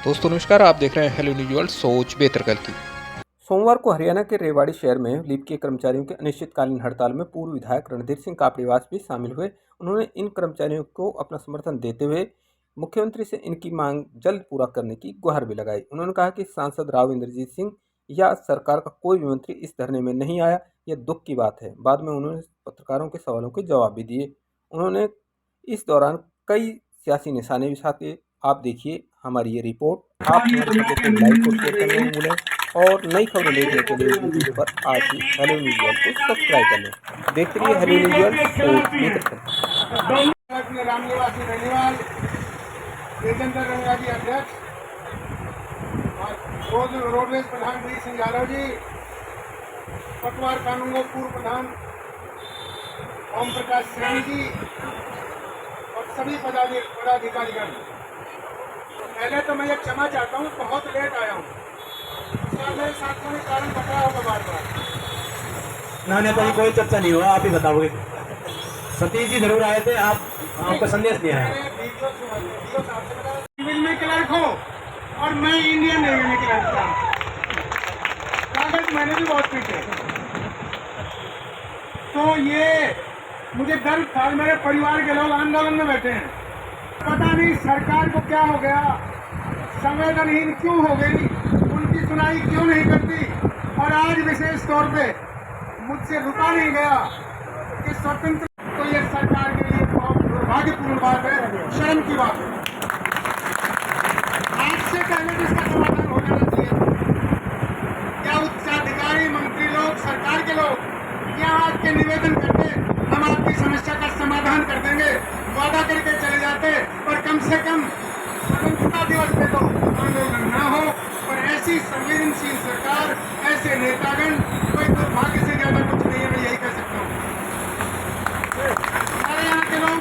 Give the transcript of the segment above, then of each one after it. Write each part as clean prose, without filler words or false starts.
दोस्तों नमस्कार, आप देख रहे हैं हेलो न्यूज वर्ल्ड। सोच बेहतर कल की। सोमवार को हरियाणा के रेवाड़ी शहर में लीप के कर्मचारियों के अनिश्चितकालीन हड़ताल में पूर्व विधायक रणधीर सिंह कापड़ीवास भी शामिल हुए। उन्होंने इन कर्मचारियों को अपना समर्थन देते हुए मुख्यमंत्री से इनकी मांग जल्द पूरा करने की गुहार भी लगाई। उन्होंने कहा कि सांसद राव इंद्रजीत सिंह या सरकार का कोई भी मंत्री इस धरने में नहीं आया, यह दुख की बात है। बाद में उन्होंने पत्रकारों के सवालों के जवाब भी दिए। उन्होंने इस दौरान कई सियासी निशाने भी साधे। आप देखिए हमारी ये रिपोर्ट। आप हमारी खबरों को लाइक और शेयर करना न भूलें और नई खबरें देखने के लिए यूट्यूब पर आज ही हेलो न्यूज वर्ल्ड को सब्सक्राइब कर लें। देखते रहिए हेलो न्यूज वर्ल्ड, सोच बेहतर करें। रामनिवासी बेनीवाल, तेजेंद्र रंगाजी अध्यक्ष, रोडवेज प्रधान वी सिंह यादव जी, पटवार कानून पूर्व प्रधान ओम प्रकाश सैनी जी और सभी पदाधिकारीगण। पहले तो मैं ये क्षमा चाहता हूँ, बहुत लेट आया हूँ। मेरे साथियों ने कारण बताया होगा बार बार। ना नेता जी कोई चर्चा नहीं हुआ, आप ही बताओगे। सतीश जी जरूर आए थे, आपका संदेश दिया है। सिविल में क्लर्क हो और मैं इंडियन रेलवे में क्लर्क था। कागज मैंने भी बहुत पीटे। तो ये मुझे दर्द था, मेरे परिवार के लोग आंदोलन में बैठे हैं। पता नहीं सरकार को क्या हो गया, संवेदनहीन क्यों हो गई, उनकी सुनाई क्यों नहीं करती। और आज विशेष तौर पे मुझसे रुका नहीं गया कि स्वतंत्र, तो ये सरकार के लिए बहुत दुर्भाग्यपूर्ण बात है, शर्म की बात है। आज से पहले इसका समाधान हो जाना चाहिए। क्या उच्चाधिकारी, मंत्री लोग, सरकार के लोग यहाँ आके निवेदन करते हम आपकी समस्या का समाधान कर देंगे, वादा करके चले जाते, और कम से कम स्वतंत्रता दिवस पे तो आंदोलन ना हो। और ऐसी संवेदनशील सरकार, ऐसे नेतागण, कोई दुर्भाग्य से ज्यादा कुछ नहीं है, मैं यही कह सकता हूँ। हमारे यहाँ के लोग,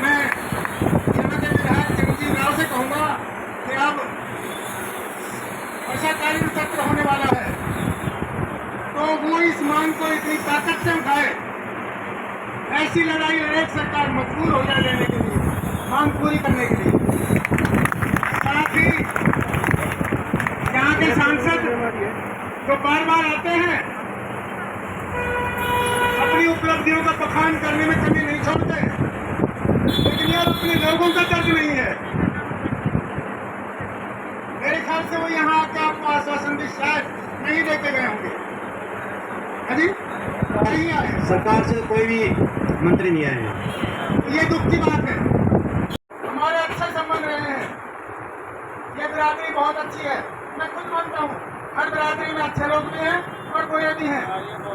मैं यहाँ के विधायक चिरंजीव राव से कहूँगा कि अब वर्षाकालीन सत्र होने वाला है, तो वो इस मांग को इतनी ताकत से उठाए, ऐसी लड़ाई लड़े सरकार मजबूर हो जाए देने के लिए, मांग पूरी करने के लिए। साथ ही यहाँ के सांसद जो बार बार आते हैं, अपनी उपलब्धियों का बखान करने में कमी नहीं छोड़ते, लेकिन यार अपने लोगों का दर्द नहीं है। मेरे ख्याल से वो यहाँ आके आपको आश्वासन भी शायद नहीं देते गए होंगे। अजी नहीं आए, सरकार से कोई भी मंत्री नहीं आए हैं। ये दुख की बात है। हमारे अच्छे संबंध रहे हैं, ये बिरादरी बहुत अच्छी है, मैं खुद मानता हूँ। हर बिरादरी में अच्छे लोग भी हैं और बुरे भी हैं,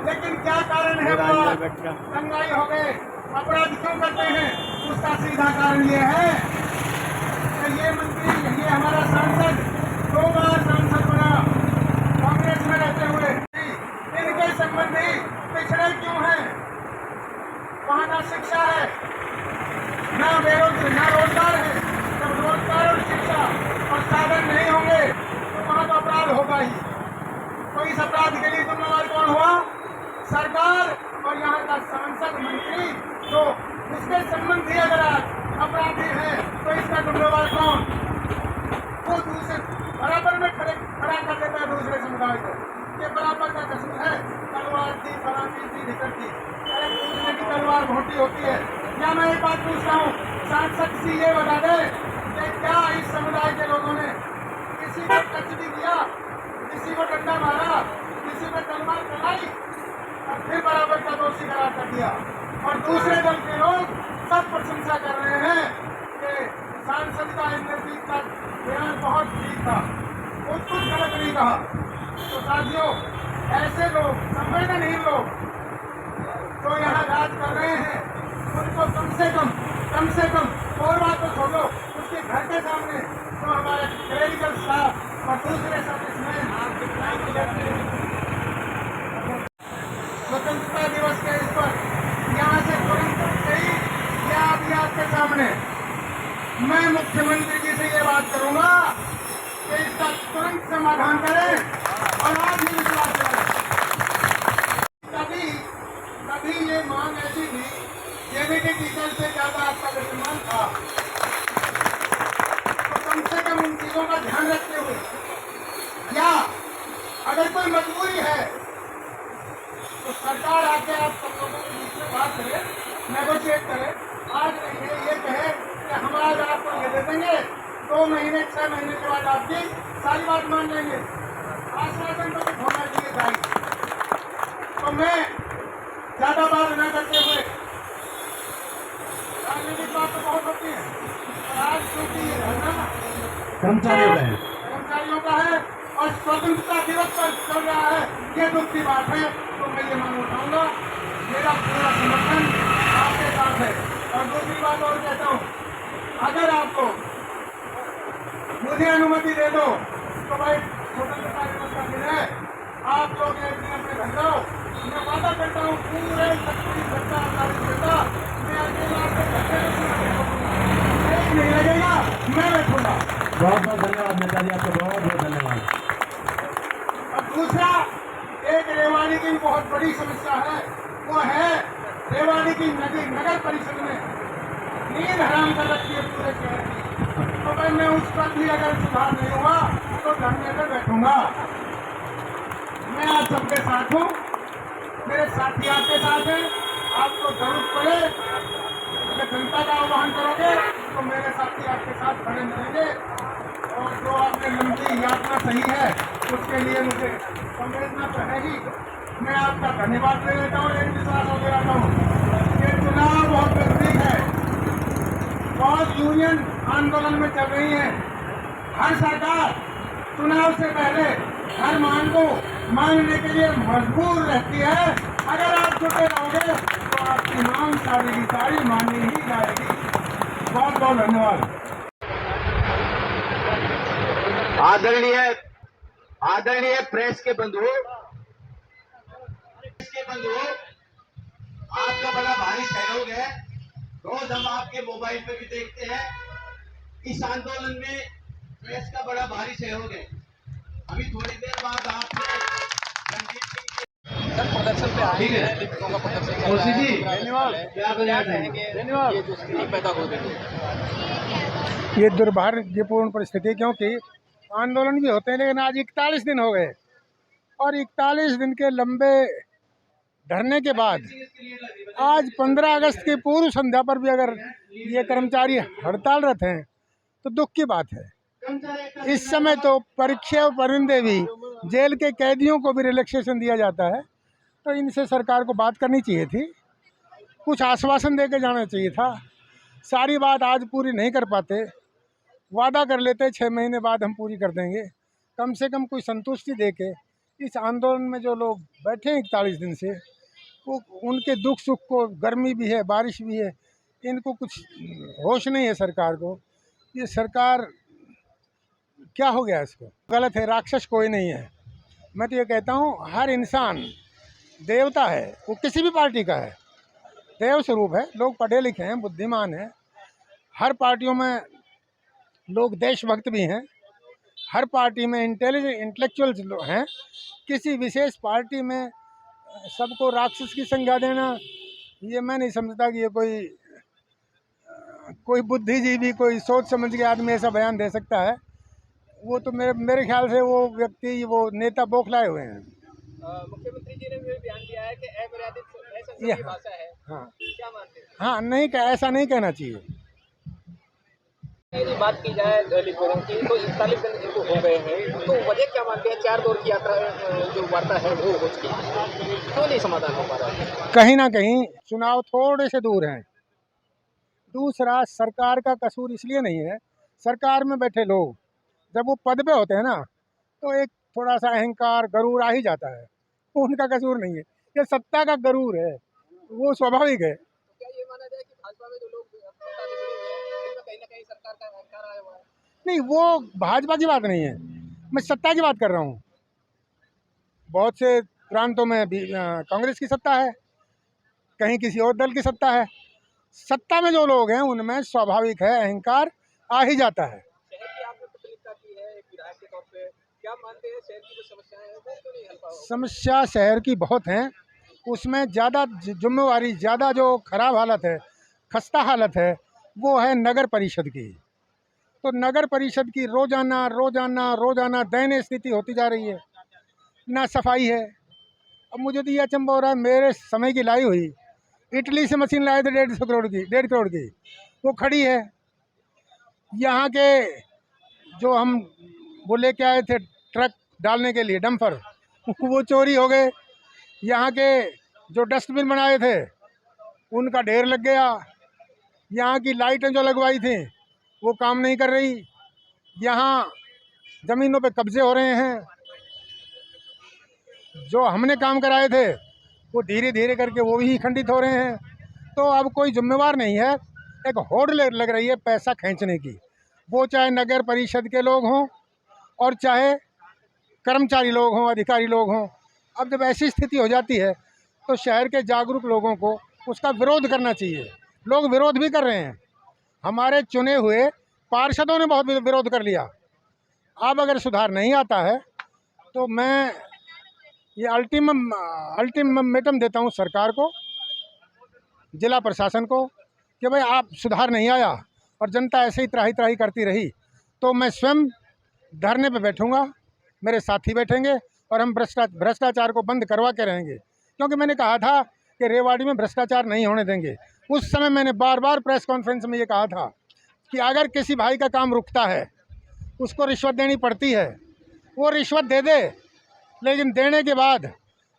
लेकिन क्या कारण है दंगाई हो गए, अपराध क्यों करते हैं, उसका सीधा कारण ये है कि ये मंत्री, ये हमारा सांसद 2 बार सांसद बना कांग्रेस में रहते हुए, इनके संबंधी पिछड़े क्यों हैं। वहाँ ना शिक्षा है, ना रोजगार है। जब रोजगार और शिक्षा और साधन नहीं होंगे तो वहाँ तो अपराध होगा ही। तो इस अपराध के लिए जिम्मेवार कौन हुआ? सरकार। और यहाँ का सांसद, मंत्री जो उसके संबंधी अगर अपराधी है तो इसका जिम्मेवार कौन? वो दूसरे बराबर में खड़ा कर देता है दूसरे समुदाय को। ये बराबर का कसूर है। तलवार थी, फलानी थी, ढिकर थी, अरे पूछने की तलवार मोटी होती है। क्या मैं एक बात पूछता हूँ, सांसद से ये बता दे कि क्या इस समुदाय के लोगों ने किसी को टच भी किया, किसी को डंडा मारा, किसी को तलवार चलाई और फिर बराबर का दोषी करार कर दिया। और दूसरे दल के लोग सब प्रशंसा कर रहे हैं कि सांसद का इंद्रजीत का बयान बहुत ठीक था, वो कुछ गलत नहीं कहा। तो साथियों, ऐसे लोग, संवेदनहीन लोग जो यहाँ राज कर रहे हैं, उनको कम से कम और बात तो छोड़ो, उसके घर के सामने तो हमारे क्लरिकल स्टाफ और दूसरे सर्विसमैन स्वतंत्रता दिवस के इस पर यहाँ से तुरंत सही या अभी आपके सामने मैं मुख्यमंत्री जी से ये बात करूंगा कि इसका तुरंत समाधान करें और आज ही विश्वास करें। तभी ये मांग ऐसी थी, जेबीटी टीचर से ज्यादा आपका सम्मान था, तो कम से कम उन चीजों का ध्यान महीने 6 महीने के बाद आपकी सारी बात मान लेंगे। आश्वासन तो कुछ होना चाहिए भाई। तो मैं ज्यादा बात न करते हुए, राजनीतिक बात तो बहुत होती है, आज क्योंकि ये धरना कर्मचारियों का है और स्वतंत्रता दिवस पर चल रहा है, ये दुख की बात है, तो मैं ये मांग उठाऊंगा। मेरा पूरा समर्थन आपके साथ है। और दूसरी बात और कहता हूँ, अगर आपको मुझे अनुमति दे दो तो भाई स्वतंत्रता दिवस का दिन है, आप लोग एक दिन अपने घर जाओ। मैं वादा करता हूँ पूरे 36 घंटा 48 घंटा मैं अकेला आपके घर एक नहीं लगेगा, मैं बैठूंगा। बहुत बहुत धन्यवाद नेता जी, आपको बहुत बहुत धन्यवाद। अब दूसरा, एक रेवाड़ी की बहुत बड़ी समस्या है, वो है रेवाड़ी की नगर परिषद में नींद हराम कर रखी है पूरे शहर की। तो भाई मैं उस पर भी अगर सुधार नहीं हुआ तो धरने पर बैठूंगा। मैं आप सबके साथ हूँ, मेरे साथी आपके साथ हैं। आपको जरूरत पड़े, अगर जनता का आह्वान करोगे तो मेरे साथी आपके साथ खड़े मिलेंगे। और जो आपने लंबी यात्रा सही है उसके लिए मुझे संवेदना तो है ही। मैं आपका धन्यवाद दे देता हूँ, एक विश्वास हो देता हूँ कि चुनाव बहुत नजदीक है, बहुत यूनियन आंदोलन में चल रही है। हर सरकार चुनाव से पहले हर मांग को मांगने के लिए मजबूर रहती है। अगर आप जुटे रहोगे तो आपकी मांग सारी की सारी मांगी ही जाएगी। बहुत बहुत धन्यवाद। आदरणीय प्रेस के बंधु, आपका बड़ा भारी सहयोग है। रोज हम आपके मोबाइल पे भी देखते हैं। इस आंदोलन में प्रेस का बड़ा भारी सहयोग है। अभी थोड़ी देर बाद आपने रणजीत सिंह के प्रदर्शन पे ठीक है। लिपिकों का प्रदर्शन खुशी जी, क्या कहेंगे, ये जो स्थिति पैदा हो गई है। ये दुर्भाग्यपूर्ण परिस्थिति, क्योंकि आंदोलन भी होते हैं लेकिन आज 41 दिन हो गए और 41 दिन के लंबे धरने के बाद आज 15 अगस्त की पूर्व संध्या पर भी अगर ये कर्मचारी हड़तालरत हैं तो दुख की बात है। इस समय तो परीक्षा और परिंदे भी, जेल के कैदियों को भी रिलैक्सेशन दिया जाता है, तो इनसे सरकार को बात करनी चाहिए थी, कुछ आश्वासन दे के जाना चाहिए था। सारी बात आज पूरी नहीं कर पाते, वादा कर लेते 6 महीने बाद हम पूरी कर देंगे। कम से कम कोई संतुष्टि दे के इस आंदोलन में जो लोग बैठे हैं 41 दिन से, वो उनके दुख सुख को, गर्मी भी है, बारिश भी है, इनको कुछ होश नहीं है सरकार को। ये सरकार क्या हो गया इसको? गलत है, राक्षस कोई नहीं है। मैं तो ये कहता हूँ हर इंसान देवता है, वो किसी भी पार्टी का है, देव स्वरूप है। लोग पढ़े लिखे हैं, बुद्धिमान हैं, हर पार्टियों में लोग देशभक्त भी हैं, हर पार्टी में इंटेलेक्चुअल्स हैं। किसी विशेष पार्टी में सबको राक्षस की संज्ञा देना, ये मैं नहीं समझता कि ये कोई बुद्धिजीवी, कोई सोच समझ के आदमी ऐसा बयान दे सकता है। वो तो मेरे ख्याल से वो व्यक्ति, वो नेता बौखलाए हुए हैं। मुख्यमंत्री जी ने भी बयान दिया है कि अमर्यादित ऐसा ये भाषा है, हाँ क्या मानते हैं? हाँ, नहीं, ऐसा नहीं कहना चाहिए। यदि बात की जाए लिपिकों की तो 41 दिन इनको हो गए हैं, तो वजह क्या मानते हैं? 4 दौर की यात्रा जो वार्ता है वो हो चुकी है, क्यों नहीं समाधान हो पा रहा है? कहीं ना कहीं चुनाव थोड़े से दूर हैं। दूसरा, सरकार का कसूर इसलिए नहीं है, सरकार में बैठे लोग जब वो पद पे होते हैं ना, तो एक थोड़ा सा अहंकार, गरूर आ ही जाता है। वो उनका कसूर नहीं है, ये सत्ता का गरूर है, वो स्वाभाविक है। क्या ये माना जाए कि भाजपा में जो लोग सत्ता में जुड़े हुए हैं, उनमें कहीं ना कहीं सरकार का अहंकार आया हुआ है? नहीं, वो भाजपा की बात नहीं है, मैं सत्ता की बात कर रहा हूँ। बहुत से प्रांतों में भी कांग्रेस की सत्ता है, कहीं किसी और दल की सत्ता है। सत्ता में जो लोग हैं उनमें स्वाभाविक है, अहंकार आ ही जाता है। शहर की आपने प्रतिनिधित्व की है एक विधायक के तौर पे, क्या मानते हैं शहर की जो समस्याएं हैं वो क्यों नहीं हल पा रहा? समस्या शहर की बहुत हैं, उसमें ज़्यादा जिम्मेवारी, ज़्यादा जो खराब हालत है, खस्ता हालत है, वो है नगर परिषद की। तो नगर परिषद की रोजाना दयनीय स्थिति होती जा रही है, ना सफाई है। अब मुझे तो ये अचंभा हो रहा है, मेरे समय की लाई हुई इटली से मशीन लाए थे 1.5 करोड़ की, 1.5 करोड़ की, वो खड़ी है। यहाँ के जो हम वो लेके आए थे ट्रक डालने के लिए डंपर, वो चोरी हो गए। यहाँ के जो डस्टबिन बनाए थे उनका ढेर लग गया। यहाँ की लाइटें जो लगवाई थी वो काम नहीं कर रही। यहाँ ज़मीनों पे कब्जे हो रहे हैं। जो हमने काम कराए थे वो धीरे धीरे करके वो भी खंडित हो रहे हैं। तो अब कोई जिम्मेवार नहीं है, एक होड़ लग रही है पैसा खींचने की, वो चाहे नगर परिषद के लोग हों और चाहे कर्मचारी लोग हों, अधिकारी लोग हों। अब जब ऐसी स्थिति हो जाती है तो शहर के जागरूक लोगों को उसका विरोध करना चाहिए। लोग विरोध भी कर रहे हैं, हमारे चुने हुए पार्षदों ने बहुत विरोध कर लिया। अब अगर सुधार नहीं आता है तो मैं ये अल्टीमेटम देता हूँ सरकार को, जिला प्रशासन को, कि भाई आप सुधार नहीं आया और जनता ऐसे ही त्राही त्राही करती रही तो मैं स्वयं धरने पे बैठूंगा, मेरे साथी बैठेंगे और हम भ्रष्टाचार को बंद करवा के रहेंगे। क्योंकि मैंने कहा था कि रेवाड़ी में भ्रष्टाचार नहीं होने देंगे। उस समय मैंने बार बार प्रेस कॉन्फ्रेंस में ये कहा था कि अगर किसी भाई का काम रुकता है उसको रिश्वत देनी पड़ती है, वो रिश्वत दे दे, लेकिन देने के बाद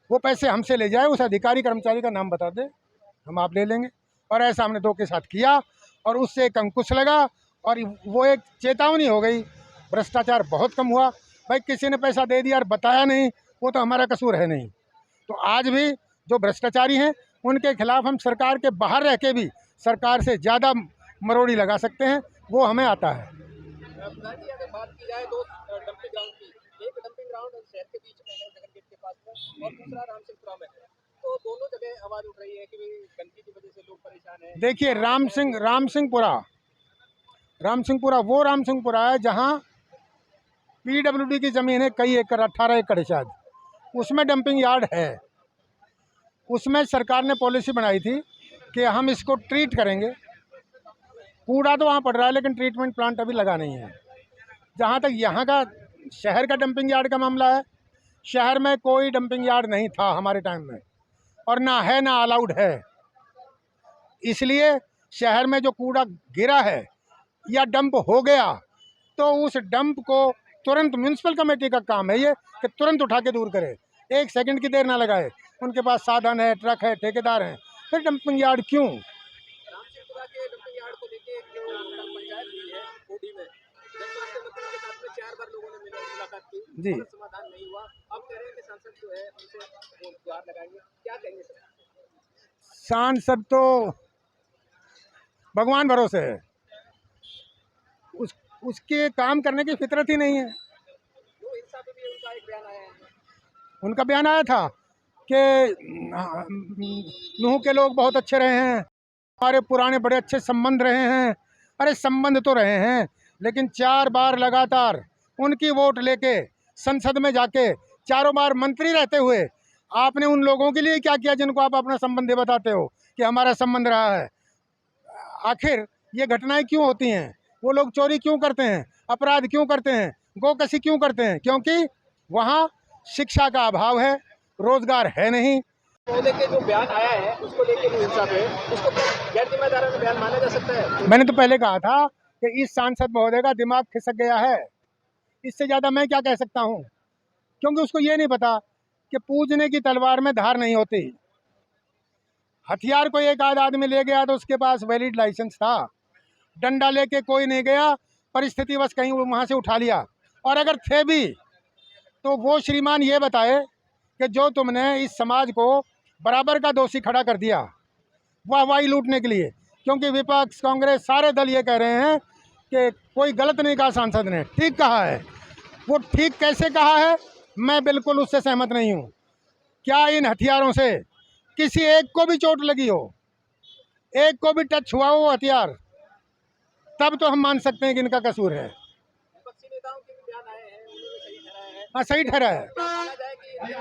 वो पैसे हमसे ले जाए, उस अधिकारी कर्मचारी का नाम बता दे, हम आप ले लेंगे। और ऐसा हमने 2 के साथ किया और उससे एक अंकुश लगा और वो एक चेतावनी हो गई। भ्रष्टाचार बहुत कम हुआ। भाई किसी ने पैसा दे दिया और बताया नहीं, वो तो हमारा कसूर है नहीं। तो आज भी जो भ्रष्टाचारी हैं उनके खिलाफ हम सरकार के बाहर रह के भी सरकार से ज़्यादा मरोड़ी लगा सकते हैं, वो हमें आता है। प्रधान जी, अगर बात की जाए तो डंपिंग ग्राउंड की, एक डंपिंग ग्राउंड शहर के बीच में है नगर गेट के पास में, और दूसरा रामसिंहपुरा में है। तो दोनों जगह आवाज़ उठ रही है कि गंदगी की वजह से लोग परेशान हैं। देखिए रामसिंहपुरा वो रामसिंहपुरा है जहाँ PWD की ज़मीन है, कई एकड़, 18 एकड़ शायद, उसमें डंपिंग यार्ड है। उसमें सरकार ने पॉलिसी बनाई थी कि हम इसको ट्रीट करेंगे। कूड़ा तो वहाँ पड़ रहा है लेकिन ट्रीटमेंट प्लांट अभी लगा नहीं है। जहाँ तक यहाँ का शहर का डंपिंग यार्ड का मामला है, शहर में कोई डंपिंग यार्ड नहीं था हमारे टाइम में, और ना है ना अलाउड है। इसलिए शहर में जो कूड़ा गिरा है या डंप हो गया तो उस डंप को तुरंत, म्यूनसिपल कमेटी का काम है ये कि तुरंत उठा के दूर करे, 1 सेकंड की देर ना लगाए। उनके पास साधन है, ट्रक है, ठेकेदार हैं, फिर डंपिंग यार्ड क्यों? रामसिंहपुरा के डंपिंग यार्ड को लेके जो पंचायत हुई है कोडी में, जब स्वास्थ्य मंत्री के साथ में 4 बार लोगों ने मुलाकात की जी, समाधान नहीं हुआ। अब कह रहे हैं कि सांसद जो है उनसे वो गुहार लगाएंगे, क्या कहेंगे सर? सांसद तो भगवान भरोसे है, उसके काम करने की फितरत ही नहीं है। जो हिंसा पे भी उनका एक बयान आया है, उनका बयान आया था कि नूह के लोग बहुत अच्छे रहे हैं, हमारे पुराने बड़े अच्छे संबंध रहे हैं। अरे संबंध तो रहे हैं, लेकिन 4 बार लगातार उनकी वोट लेके संसद में जाके 4 बार मंत्री रहते हुए आपने उन लोगों के लिए क्या किया जिनको आप अपना संबंध बताते हो कि हमारा संबंध रहा है? आखिर ये घटनाएं क्यों होती हैं? वो लोग चोरी क्यों करते हैं, अपराध क्यों करते हैं, गोकशी क्यों करते हैं? क्योंकि वहाँ शिक्षा का अभाव है, रोजगार है नहीं। महोदय के जो बयान आया है उसको लेके जो हिंसा पे, उसको गैर जिम्मेदाराना बयान माना जा सकता है? मैंने तो पहले कहा था कि इस सांसद महोदय का दिमाग खिसक गया है, इससे ज़्यादा मैं क्या कह सकता हूँ? क्योंकि उसको ये नहीं पता कि पूजने की तलवार में धार नहीं होती। हथियार को एक आध आदमी ले गया तो उसके पास वैलिड लाइसेंस था, डंडा लेके कोई नहीं गया, परिस्थिति बस कहीं वहाँ से उठा लिया। और अगर थे भी तो वो श्रीमान ये बताए कि जो तुमने इस समाज को बराबर का दोषी खड़ा कर दिया वाहवाही लूटने के लिए, क्योंकि विपक्ष, कांग्रेस, सारे दल ये कह रहे हैं कि कोई गलत नहीं कहा सांसद ने, ठीक कहा है। वो ठीक कैसे कहा है, मैं बिल्कुल उससे सहमत नहीं हूँ। क्या इन हथियारों से किसी एक को भी चोट लगी हो, एक को भी टच हुआ हो हथियार, तब तो हम मान सकते हैं कि इनका कसूर है। विपक्षी नेताओं के भी बयान आए हैं, उन्होंने सही ठहराया है। हाँ, सही ठहरा है। माना जाए कि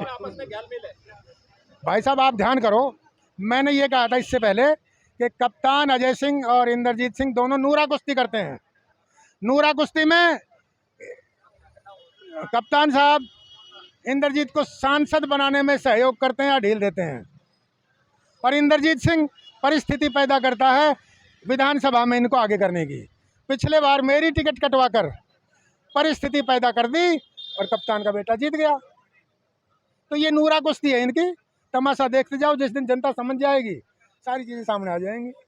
आपस में घालमेल है। भाई साहब आप ध्यान करो, मैंने ये कहा था इससे पहले कि कप्तान अजय सिंह और इंद्रजीत सिंह दोनों नूरा कुश्ती करते हैं। नूरा कुश्ती में कप्तान साहब इंद्रजीत को सांसद बनाने में सहयोग करते हैं या ढील देते हैं, और इंद्रजीत सिंह परिस्थिति पैदा करता है विधानसभा में इनको आगे करने की। पिछले बार मेरी टिकट कटवा कर परिस्थिति पैदा कर दी और कप्तान का बेटा जीत गया। तो ये नूरा कुश्ती है इनकी, तमाशा देखते जाओ, जिस दिन जनता समझ जाएगी सारी चीज़ें सामने आ जाएंगी।